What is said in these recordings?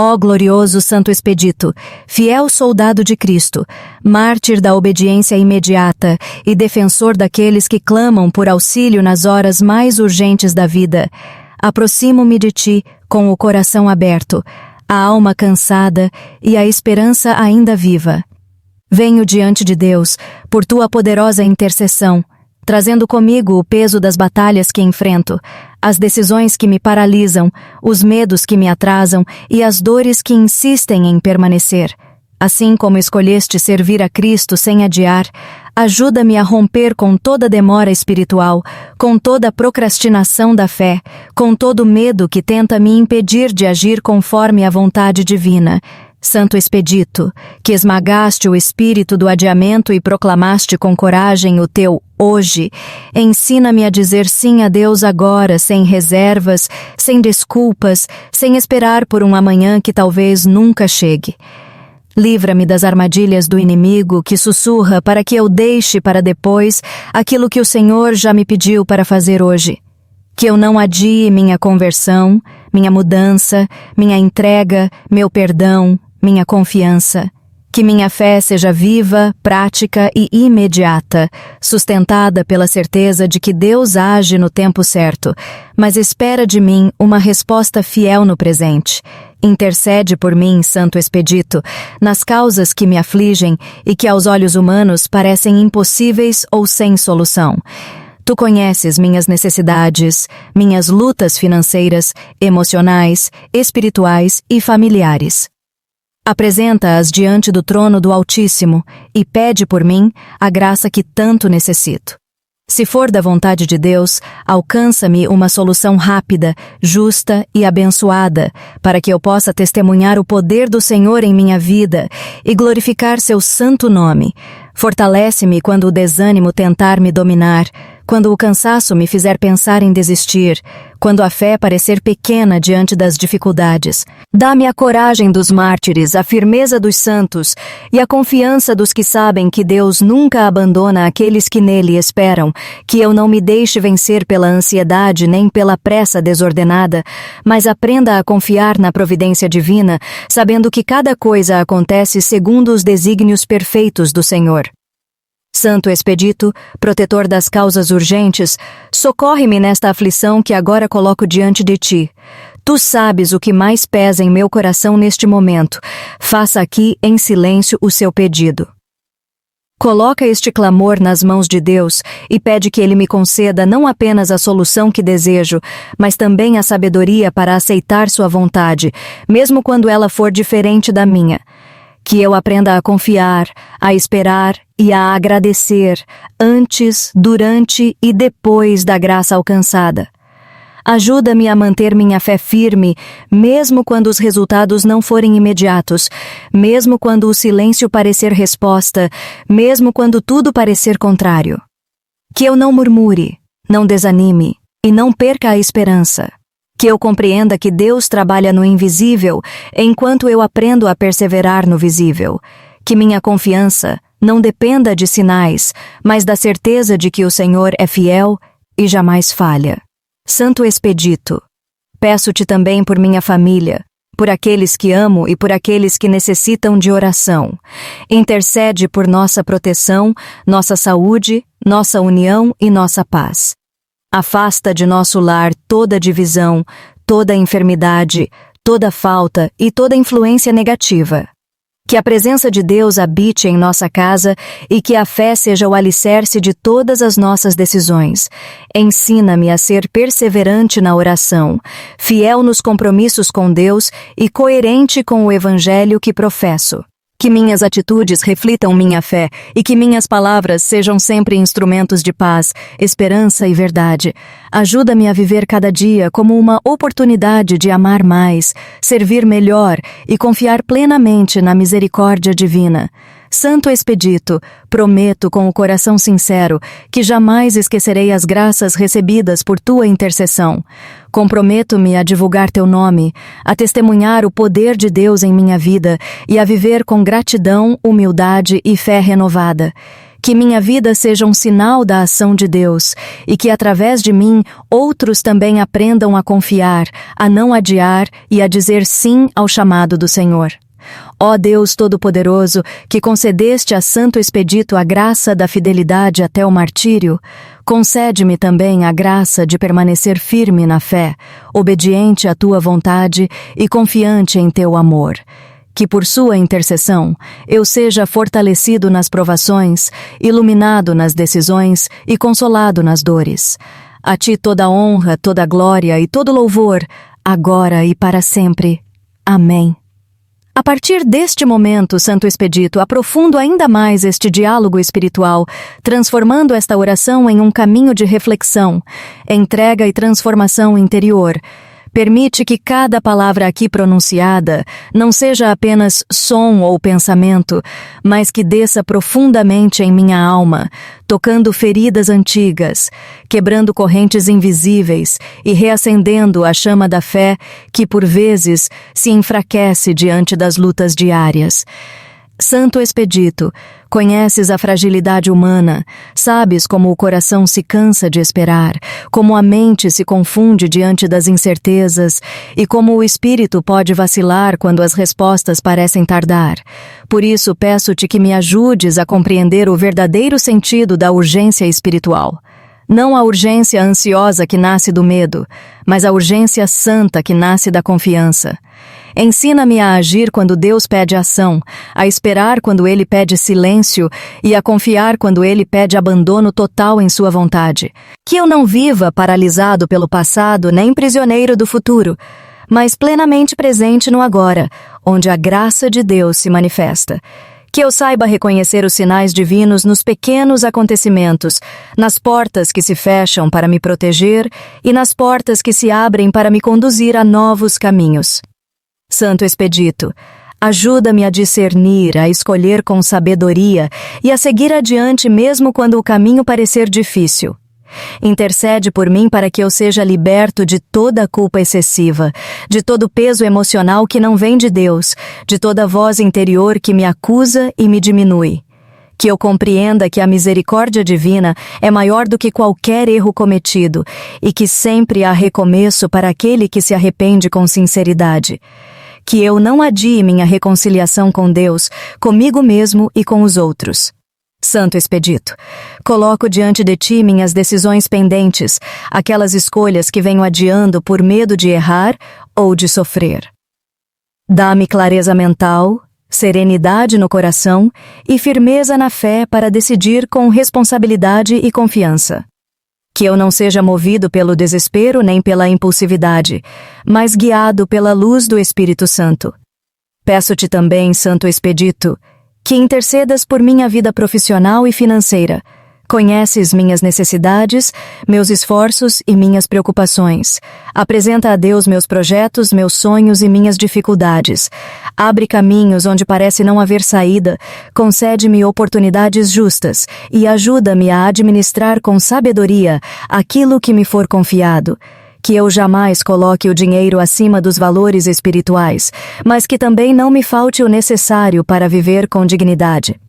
Ó glorioso Santo Expedito, fiel soldado de Cristo, mártir da obediência imediata e defensor daqueles que clamam por auxílio nas horas mais urgentes da vida, aproximo-me de ti com o coração aberto, a alma cansada e a esperança ainda viva. Venho diante de Deus por tua poderosa intercessão, trazendo comigo o peso das batalhas que enfrento, as decisões que me paralisam, os medos que me atrasam e as dores que insistem em permanecer. Assim como escolheste servir a Cristo sem adiar, ajuda-me a romper com toda demora espiritual, com toda procrastinação da fé, com todo medo que tenta me impedir de agir conforme a vontade divina. Santo Expedito, que esmagaste o espírito do adiamento e proclamaste com coragem o teu hoje, ensina-me a dizer sim a Deus agora, sem reservas, sem desculpas, sem esperar por um amanhã que talvez nunca chegue. Livra-me das armadilhas do inimigo que sussurra para que eu deixe para depois aquilo que o Senhor já me pediu para fazer hoje. Que eu não adie minha conversão, minha mudança, minha entrega, meu perdão, minha confiança. Que minha fé seja viva, prática e imediata, sustentada pela certeza de que Deus age no tempo certo, mas espera de mim uma resposta fiel no presente. Intercede por mim, Santo Expedito, nas causas que me afligem e que aos olhos humanos parecem impossíveis ou sem solução. Tu conheces minhas necessidades, minhas lutas financeiras, emocionais, espirituais e familiares. Apresenta-as diante do trono do Altíssimo e pede por mim a graça que tanto necessito. Se for da vontade de Deus, alcança-me uma solução rápida, justa e abençoada, para que eu possa testemunhar o poder do Senhor em minha vida e glorificar seu santo nome. Fortalece-me quando o desânimo tentar me dominar, quando o cansaço me fizer pensar em desistir, quando a fé parecer pequena diante das dificuldades. Dá-me a coragem dos mártires, a firmeza dos santos e a confiança dos que sabem que Deus nunca abandona aqueles que nele esperam, que eu não me deixe vencer pela ansiedade nem pela pressa desordenada, mas aprenda a confiar na providência divina, sabendo que cada coisa acontece segundo os desígnios perfeitos do Senhor. Santo Expedito, protetor das causas urgentes, socorre-me nesta aflição que agora coloco diante de ti. Tu sabes o que mais pesa em meu coração neste momento. Faça aqui, em silêncio, o seu pedido. Coloca este clamor nas mãos de Deus e pede que Ele me conceda não apenas a solução que desejo, mas também a sabedoria para aceitar sua vontade, mesmo quando ela for diferente da minha. Que eu aprenda a confiar, a esperar e a agradecer antes, durante e depois da graça alcançada. Ajuda-me a manter minha fé firme, mesmo quando os resultados não forem imediatos, mesmo quando o silêncio parecer resposta, mesmo quando tudo parecer contrário. Que eu não murmure, não desanime e não perca a esperança. Que eu compreenda que Deus trabalha no invisível, enquanto eu aprendo a perseverar no visível. Que minha confiança não dependa de sinais, mas da certeza de que o Senhor é fiel e jamais falha. Santo Expedito, peço-te também por minha família, por aqueles que amo e por aqueles que necessitam de oração. Intercede por nossa proteção, nossa saúde, nossa união e nossa paz. Afasta de nosso lar toda divisão, toda enfermidade, toda falta e toda influência negativa. Que a presença de Deus habite em nossa casa e que a fé seja o alicerce de todas as nossas decisões. Ensina-me a ser perseverante na oração, fiel nos compromissos com Deus e coerente com o Evangelho que professo. Que minhas atitudes reflitam minha fé e que minhas palavras sejam sempre instrumentos de paz, esperança e verdade. Ajuda-me a viver cada dia como uma oportunidade de amar mais, servir melhor e confiar plenamente na misericórdia divina. Santo Expedito, prometo com o coração sincero que jamais esquecerei as graças recebidas por tua intercessão. Comprometo-me a divulgar teu nome, a testemunhar o poder de Deus em minha vida e a viver com gratidão, humildade e fé renovada. que minha vida seja um sinal da ação de Deus e que, através de mim, outros também aprendam a confiar, a não adiar e a dizer sim ao chamado do Senhor. Ó Deus Todo-Poderoso, que concedeste a Santo Expedito a graça da fidelidade até o martírio, concede-me também a graça de permanecer firme na fé, obediente à tua vontade e confiante em teu amor. Que por sua intercessão eu seja fortalecido nas provações, iluminado nas decisões e consolado nas dores. A ti toda honra, toda glória e todo louvor, agora e para sempre. Amém. A partir deste momento, Santo Expedito, aprofundo ainda mais este diálogo espiritual, transformando esta oração em um caminho de reflexão, entrega e transformação interior. Permite que cada palavra aqui pronunciada não seja apenas som ou pensamento, mas que desça profundamente em minha alma, tocando feridas antigas, quebrando correntes invisíveis e reacendendo a chama da fé que, por vezes, se enfraquece diante das lutas diárias. Santo Expedito, conheces a fragilidade humana, sabes como o coração se cansa de esperar, como a mente se confunde diante das incertezas e como o espírito pode vacilar quando as respostas parecem tardar. Por isso, peço-te que me ajudes a compreender o verdadeiro sentido da urgência espiritual. Não a urgência ansiosa que nasce do medo, mas a urgência santa que nasce da confiança. Ensina-me a agir quando Deus pede ação, a esperar quando Ele pede silêncio e a confiar quando Ele pede abandono total em sua vontade. Que eu não viva paralisado pelo passado nem prisioneiro do futuro, mas plenamente presente no agora, onde a graça de Deus se manifesta. Que eu saiba reconhecer os sinais divinos nos pequenos acontecimentos, nas portas que se fecham para me proteger e nas portas que se abrem para me conduzir a novos caminhos. Santo Expedito, ajuda-me a discernir, a escolher com sabedoria e a seguir adiante mesmo quando o caminho parecer difícil. Intercede por mim para que eu seja liberto de toda a culpa excessiva, de todo peso emocional que não vem de Deus, de toda voz interior que me acusa e me diminui. Que eu compreenda que a misericórdia divina é maior do que qualquer erro cometido e que sempre há recomeço para aquele que se arrepende com sinceridade. Que eu não adie minha reconciliação com Deus, comigo mesmo e com os outros. Santo Expedito, coloco diante de ti minhas decisões pendentes, aquelas escolhas que venho adiando por medo de errar ou de sofrer. Dá-me clareza mental, serenidade no coração e firmeza na fé para decidir com responsabilidade e confiança. Que eu não seja movido pelo desespero nem pela impulsividade, mas guiado pela luz do Espírito Santo. Peço-te também, Santo Expedito, que intercedas por minha vida profissional e financeira. Conheces minhas necessidades, meus esforços e minhas preocupações. Apresenta a Deus meus projetos, meus sonhos e minhas dificuldades. Abre caminhos onde parece não haver saída, concede-me oportunidades justas e ajuda-me a administrar com sabedoria aquilo que me for confiado. Que eu jamais coloque o dinheiro acima dos valores espirituais, mas que também não me falte o necessário para viver com dignidade.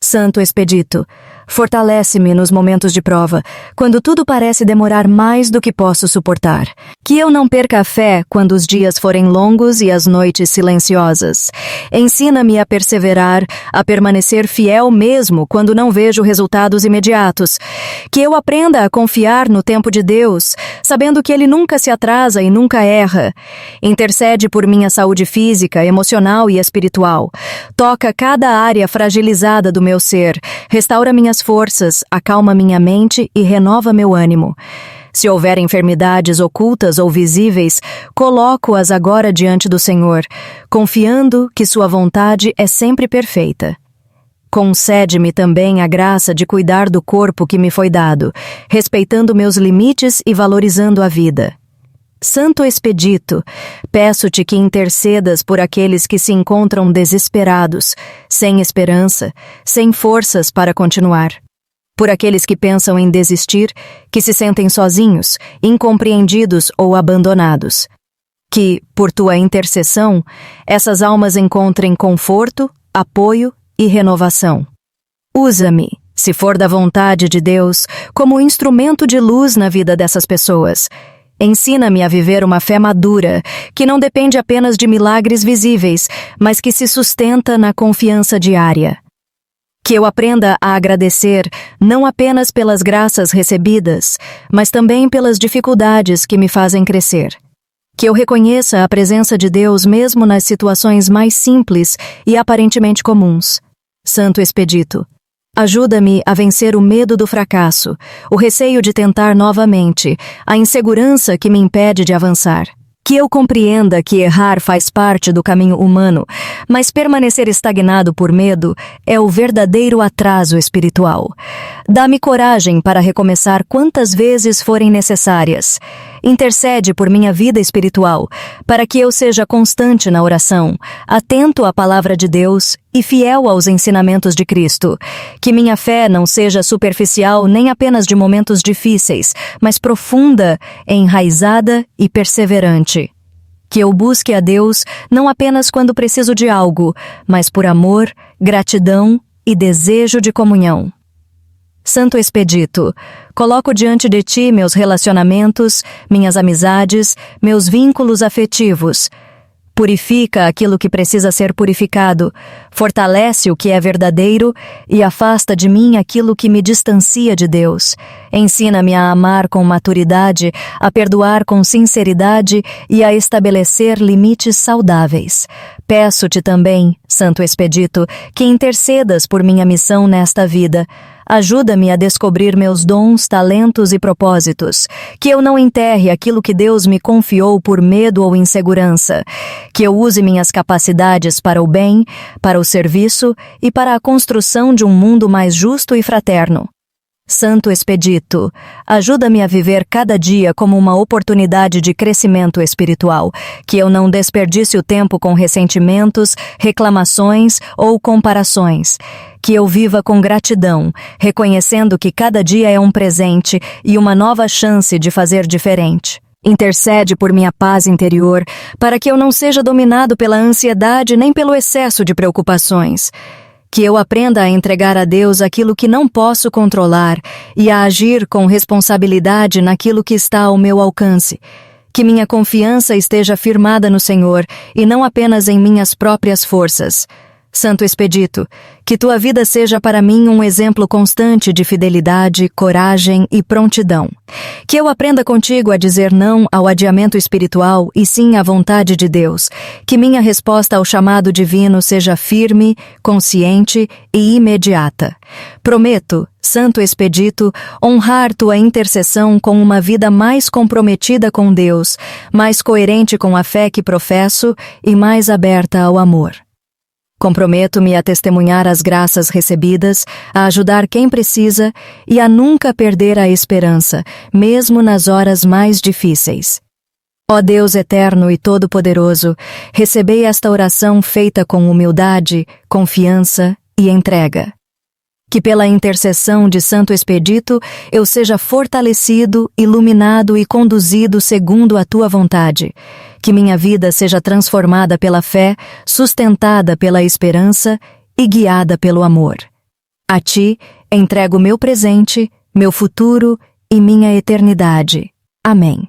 Santo Expedito, fortalece-me nos momentos de prova, quando tudo parece demorar mais do que posso suportar. Que eu não perca a fé quando os dias forem longos e as noites silenciosas. Ensina-me a perseverar, a permanecer fiel mesmo quando não vejo resultados imediatos. Que eu aprenda a confiar no tempo de Deus, sabendo que Ele nunca se atrasa e nunca erra. Intercede por minha saúde física, emocional e espiritual. Toca cada área fragilizada do meu ser, restaura minhas forças, acalma minha mente e renova meu ânimo. Se houver enfermidades ocultas ou visíveis, coloco-as agora diante do Senhor, confiando que sua vontade é sempre perfeita. Concede-me também a graça de cuidar do corpo que me foi dado, respeitando meus limites e valorizando a vida. Santo Expedito, peço-te que intercedas por aqueles que se encontram desesperados, sem esperança, sem forças para continuar. Por aqueles que pensam em desistir, que se sentem sozinhos, incompreendidos ou abandonados. Que, por tua intercessão, essas almas encontrem conforto, apoio e renovação. Usa-me, se for da vontade de Deus, como instrumento de luz na vida dessas pessoas. Ensina-me a viver uma fé madura, que não depende apenas de milagres visíveis, mas que se sustenta na confiança diária. Que eu aprenda a agradecer não apenas pelas graças recebidas, mas também pelas dificuldades que me fazem crescer. Que eu reconheça a presença de Deus mesmo nas situações mais simples e aparentemente comuns. Santo Expedito, ajuda-me a vencer o medo do fracasso, o receio de tentar novamente, a insegurança que me impede de avançar. Que eu compreenda que errar faz parte do caminho humano, mas permanecer estagnado por medo é o verdadeiro atraso espiritual. Dá-me coragem para recomeçar quantas vezes forem necessárias. Intercede por minha vida espiritual, para que eu seja constante na oração, atento à palavra de Deus e fiel aos ensinamentos de Cristo. Que minha fé não seja superficial nem apenas de momentos difíceis, mas profunda, enraizada e perseverante. Que eu busque a Deus não apenas quando preciso de algo, mas por amor, gratidão e desejo de comunhão. Santo Expedito, coloco diante de ti meus relacionamentos, minhas amizades, meus vínculos afetivos. Purifica aquilo que precisa ser purificado, fortalece o que é verdadeiro e afasta de mim aquilo que me distancia de Deus. Ensina-me a amar com maturidade, a perdoar com sinceridade e a estabelecer limites saudáveis. Peço-te também, Santo Expedito, que intercedas por minha missão nesta vida. Ajuda-me a descobrir meus dons, talentos e propósitos. Que eu não enterre aquilo que Deus me confiou por medo ou insegurança. Que eu use minhas capacidades para o bem, para o serviço e para a construção de um mundo mais justo e fraterno. Santo Expedito, ajuda-me a viver cada dia como uma oportunidade de crescimento espiritual, que eu não desperdice o tempo com ressentimentos, reclamações ou comparações. Que eu viva com gratidão, reconhecendo que cada dia é um presente e uma nova chance de fazer diferente. Intercede por minha paz interior, para que eu não seja dominado pela ansiedade nem pelo excesso de preocupações. Que eu aprenda a entregar a Deus aquilo que não posso controlar e a agir com responsabilidade naquilo que está ao meu alcance. Que minha confiança esteja firmada no Senhor e não apenas em minhas próprias forças. Santo Expedito, que tua vida seja para mim um exemplo constante de fidelidade, coragem e prontidão. Que eu aprenda contigo a dizer não ao adiamento espiritual e sim à vontade de Deus. Que minha resposta ao chamado divino seja firme, consciente e imediata. Prometo, Santo Expedito, honrar tua intercessão com uma vida mais comprometida com Deus, mais coerente com a fé que professo e mais aberta ao amor. Comprometo-me a testemunhar as graças recebidas, a ajudar quem precisa e a nunca perder a esperança, mesmo nas horas mais difíceis. Ó Deus eterno e todo-poderoso, recebei esta oração feita com humildade, confiança e entrega. Que pela intercessão de Santo Expedito eu seja fortalecido, iluminado e conduzido segundo a tua vontade. Que minha vida seja transformada pela fé, sustentada pela esperança e guiada pelo amor. A ti entrego meu presente, meu futuro e minha eternidade. Amém.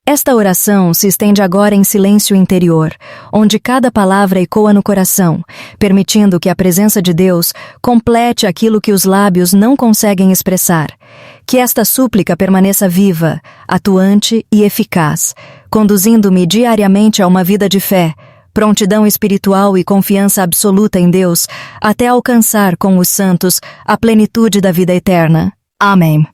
Esta oração se estende agora em silêncio interior, onde cada palavra ecoa no coração, permitindo que a presença de Deus complete aquilo que os lábios não conseguem expressar. Que esta súplica permaneça viva, atuante e eficaz, conduzindo-me diariamente a uma vida de fé, prontidão espiritual e confiança absoluta em Deus, até alcançar com os santos a plenitude da vida eterna. Amém.